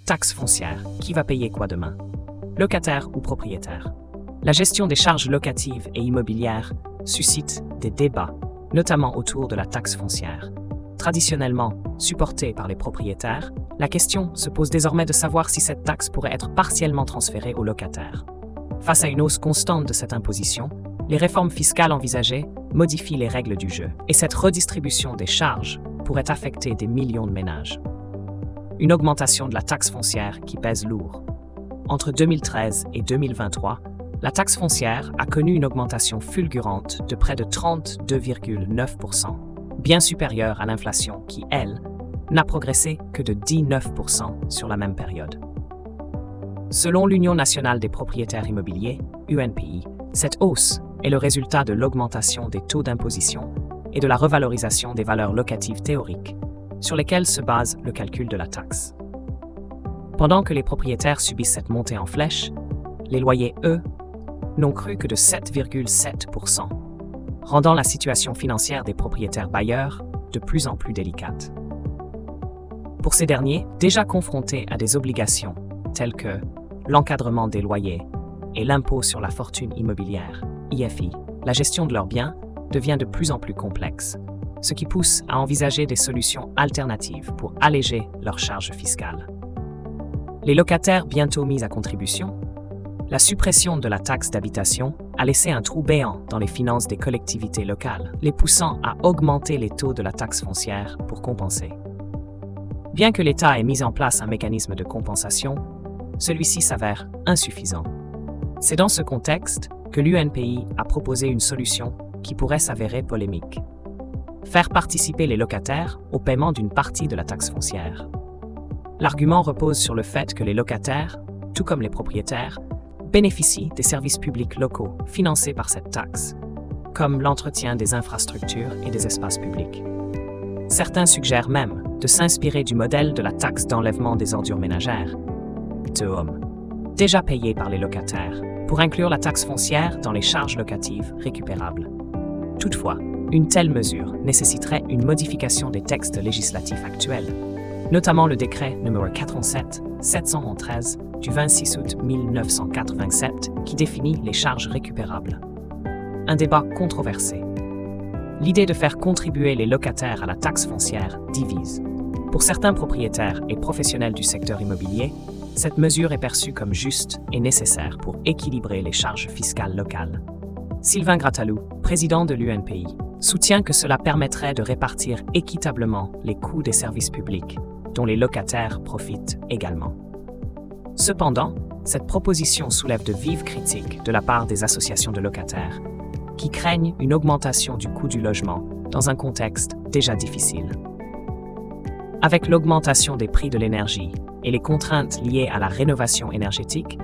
Taxe foncière, qui va payer quoi demain? Locataire ou propriétaire? La gestion des charges locatives et immobilières suscite des débats, notamment autour de la taxe foncière. Traditionnellement supportée par les propriétaires, la question se pose désormais de savoir si cette taxe pourrait être partiellement transférée aux locataires. Face à une hausse constante de cette imposition, les réformes fiscales envisagées modifient les règles du jeu, et cette redistribution des charges pourrait affecter des millions de ménages. Une augmentation de la taxe foncière qui pèse lourd. Entre 2013 et 2023, la taxe foncière a connu une augmentation fulgurante de près de 32,9%, bien supérieure à l'inflation qui, elle, n'a progressé que de 19% sur la même période. Selon l'Union nationale des propriétaires immobiliers, UNPI, cette hausse est le résultat de l'augmentation des taux d'imposition et de la revalorisation des valeurs locatives théoriques, sur lesquelles se base le calcul de la taxe. Pendant que les propriétaires subissent cette montée en flèche, les loyers, eux, n'ont cru que de 7,7%, rendant la situation financière des propriétaires bailleurs de plus en plus délicate. Pour ces derniers, déjà confrontés à des obligations telles que l'encadrement des loyers et l'impôt sur la fortune immobilière, IFI, la gestion de leurs biens devient de plus en plus complexe, ce qui pousse à envisager des solutions alternatives pour alléger leurs charges fiscales. Les locataires bientôt mis à contribution, la suppression de la taxe d'habitation a laissé un trou béant dans les finances des collectivités locales, les poussant à augmenter les taux de la taxe foncière pour compenser. Bien que l'État ait mis en place un mécanisme de compensation, celui-ci s'avère insuffisant. C'est dans ce contexte que l'UNPI a proposé une solution qui pourrait s'avérer polémique. Faire participer les locataires au paiement d'une partie de la taxe foncière. L'argument repose sur le fait que les locataires, tout comme les propriétaires, bénéficient des services publics locaux financés par cette taxe, comme l'entretien des infrastructures et des espaces publics. Certains suggèrent même de s'inspirer du modèle de la taxe d'enlèvement des ordures ménagères, TEOM, déjà payée par les locataires, pour inclure la taxe foncière dans les charges locatives récupérables. Toutefois, une telle mesure nécessiterait une modification des textes législatifs actuels, notamment le décret numéro 407-713 du 26 août 1987 qui définit les charges récupérables. Un débat controversé. L'idée de faire contribuer les locataires à la taxe foncière divise. Pour certains propriétaires et professionnels du secteur immobilier, cette mesure est perçue comme juste et nécessaire pour équilibrer les charges fiscales locales. Sylvain Grattalou, président de l'UNPI, soutient que cela permettrait de répartir équitablement les coûts des services publics, dont les locataires profitent également. Cependant, cette proposition soulève de vives critiques de la part des associations de locataires, qui craignent une augmentation du coût du logement dans un contexte déjà difficile. Avec l'augmentation des prix de l'énergie et les contraintes liées à la rénovation énergétique,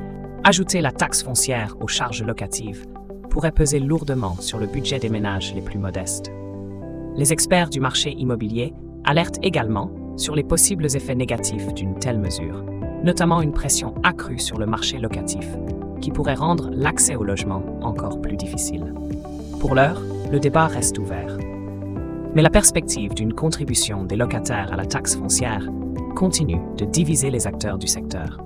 ajouter la taxe foncière aux charges locatives pourrait peser lourdement sur le budget des ménages les plus modestes. Les experts du marché immobilier alertent également sur les possibles effets négatifs d'une telle mesure, notamment une pression accrue sur le marché locatif, qui pourrait rendre l'accès au logement encore plus difficile. Pour l'heure, le débat reste ouvert. Mais la perspective d'une contribution des locataires à la taxe foncière continue de diviser les acteurs du secteur.